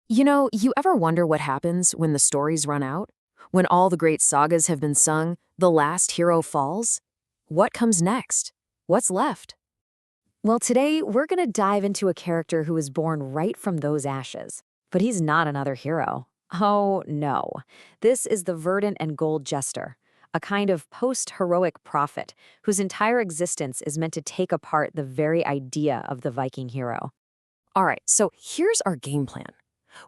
You ever wonder what happens when the stories run out? When all the great sagas have been sung, the last hero falls? What comes next? What's left? Well, today we're going to dive into a character who was born right from those ashes. But he's not another hero. Oh, no. This is the verdant and gold Jester, a kind of post-heroic prophet whose entire existence is meant to take apart the very idea of the Viking hero. All right, so here's our game plan.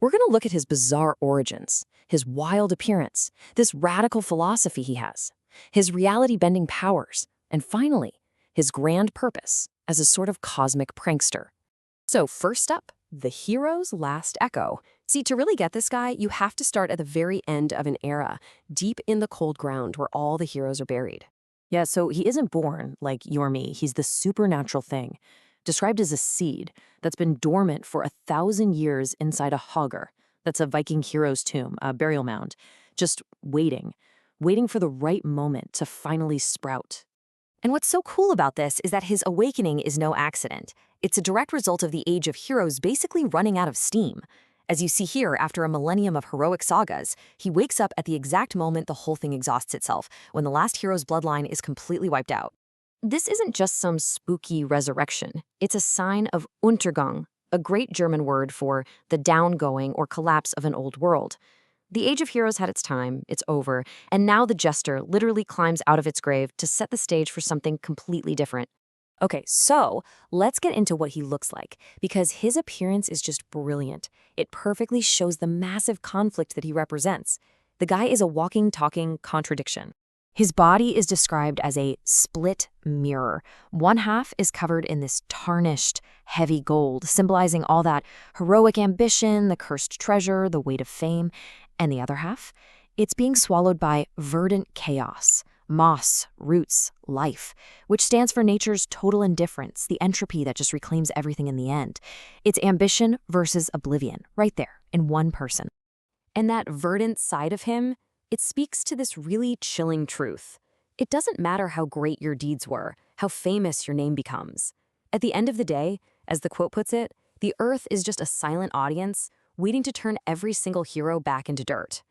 We're going to look at his bizarre origins, his wild appearance, this radical philosophy he has, his reality-bending powers, and finally, his grand purpose as a sort of cosmic prankster. So first up, the hero's last echo. See, to really get this guy, you have to start at the very end of an era, deep in the cold ground where all the heroes are buried. Yeah, so he isn't born like you or me. He's the supernatural thing, described as a seed that's been dormant for 1,000 years inside a hogger. That's a Viking hero's tomb, a burial mound, just waiting for the right moment to finally sprout. And what's so cool about this is that his awakening is no accident. It's a direct result of the Age of Heroes basically running out of steam. As you see here, after a millennium of heroic sagas, he wakes up at the exact moment the whole thing exhausts itself, when the last hero's bloodline is completely wiped out. This isn't just some spooky resurrection. It's a sign of Untergang, a great German word for the downgoing or collapse of an old world. The Age of Heroes had its time, it's over, and now the Jester literally climbs out of its grave to set the stage for something completely different. Okay, so let's get into what he looks like, because his appearance is just brilliant. It perfectly shows the massive conflict that he represents. The guy is a walking, talking contradiction. His body is described as a split mirror. One half is covered in this tarnished, heavy gold, symbolizing all that heroic ambition, the cursed treasure, the weight of fame. And the other half? It's being swallowed by verdant chaos, moss, roots, life, which stands for nature's total indifference, the entropy that just reclaims everything in the end. It's ambition versus oblivion, right there, in one person. And that verdant side of him, it speaks to this really chilling truth. It doesn't matter how great your deeds were, how famous your name becomes. At the end of the day, as the quote puts it, the earth is just a silent audience waiting to turn every single hero back into dirt.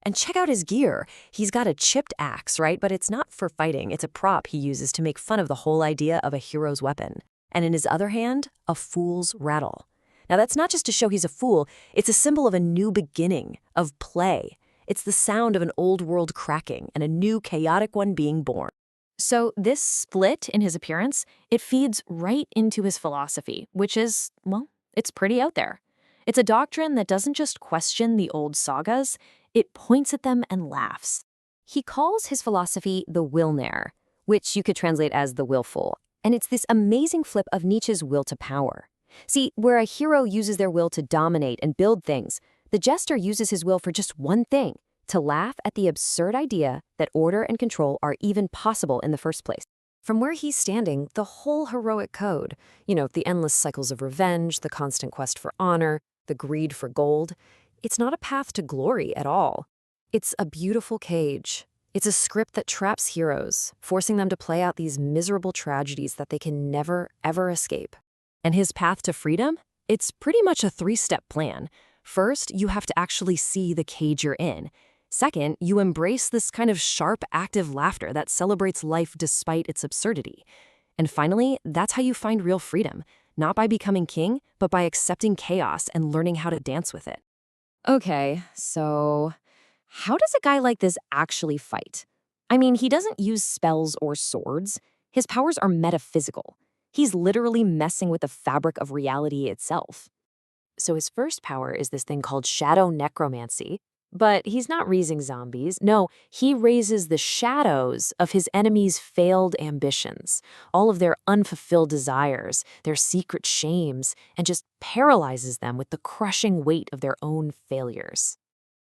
And check out his gear. He's got a chipped axe, right? But it's not for fighting. It's a prop he uses to make fun of the whole idea of a hero's weapon. And in his other hand, a fool's rattle. Now that's not just to show he's a fool. It's a symbol of a new beginning, of play. It's the sound of an old world cracking and a new chaotic one being born. So this split in his appearance, it feeds right into his philosophy, which is, well, it's pretty out there. It's a doctrine that doesn't just question the old sagas, it points at them and laughs. He calls his philosophy the Willnär, which you could translate as the willful, and it's this amazing flip of Nietzsche's will to power. See, where a hero uses their will to dominate and build things, the Jester uses his will for just one thing, to laugh at the absurd idea that order and control are even possible in the first place. From where he's standing, the whole heroic code, the endless cycles of revenge, the constant quest for honor, the greed for gold, it's not a path to glory at all. It's a beautiful cage. It's a script that traps heroes, forcing them to play out these miserable tragedies that they can never, ever escape. And his path to freedom? It's pretty much a 3-step plan. First, you have to actually see the cage you're in. Second, you embrace this kind of sharp, active laughter that celebrates life despite its absurdity. And finally, that's how you find real freedom. Not by becoming king, but by accepting chaos and learning how to dance with it. Okay, so how does a guy like this actually fight? I mean, he doesn't use spells or swords. His powers are metaphysical. He's literally messing with the fabric of reality itself. So his first power is this thing called shadow necromancy. But he's not raising zombies. No, he raises the shadows of his enemies' failed ambitions, all of their unfulfilled desires, their secret shames, and just paralyzes them with the crushing weight of their own failures.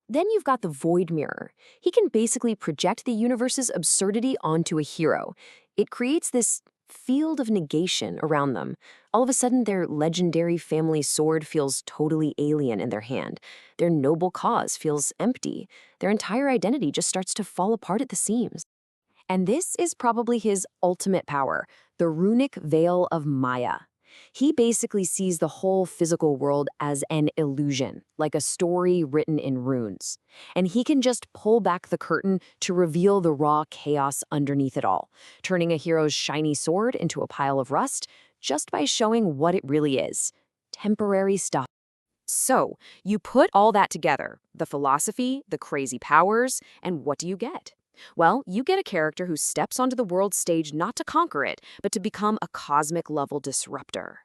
Then you've got the Void Mirror. He can basically project the universe's absurdity onto a hero. It creates this field of negation around them. All of a sudden, their legendary family sword feels totally alien in their hand. Their noble cause feels empty. Their entire identity just starts to fall apart at the seams. And this is probably his ultimate power, the runic veil of Maya. He basically sees the whole physical world as an illusion, like a story written in runes. And he can just pull back the curtain to reveal the raw chaos underneath it all, turning a hero's shiny sword into a pile of rust just by showing what it really is: temporary stuff. So, you put all that together, the philosophy, the crazy powers, and what do you get? Well, you get a character who steps onto the world stage not to conquer it, but to become a cosmic level disruptor.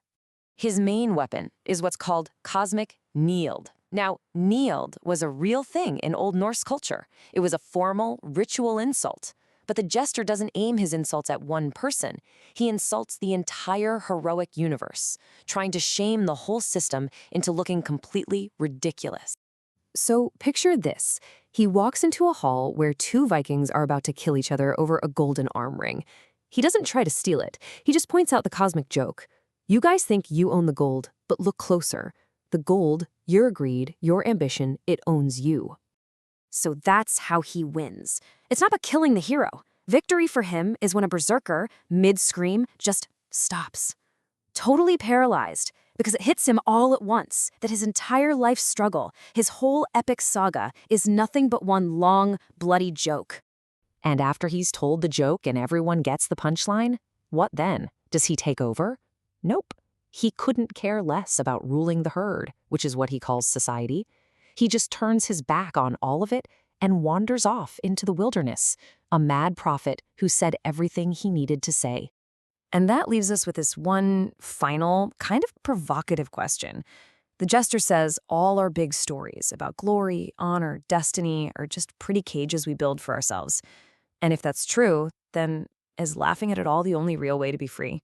His main weapon is what's called cosmic Nield. Now, Nield was a real thing in Old Norse culture. It was a formal, ritual insult. But the Jester doesn't aim his insults at one person. He insults the entire heroic universe, trying to shame the whole system into looking completely ridiculous. So picture this. He walks into a hall where two Vikings are about to kill each other over a golden arm ring. He doesn't try to steal it. He just points out the cosmic joke. You guys think you own the gold, but look closer. The gold, your greed, your ambition, it owns you. So that's how he wins. It's not about killing the hero. Victory for him is when a berserker, mid-scream, just stops. Totally paralyzed, because it hits him all at once that his entire life struggle, his whole epic saga, is nothing but one long, bloody joke. And after he's told the joke and everyone gets the punchline, what then? Does he take over? Nope. He couldn't care less about ruling the herd, which is what he calls society. He just turns his back on all of it and wanders off into the wilderness, a mad prophet who said everything he needed to say. And that leaves us with this one final, kind of provocative question. The Jester says all our big stories about glory, honor, destiny are just pretty cages we build for ourselves. And if that's true, then is laughing at it all the only real way to be free?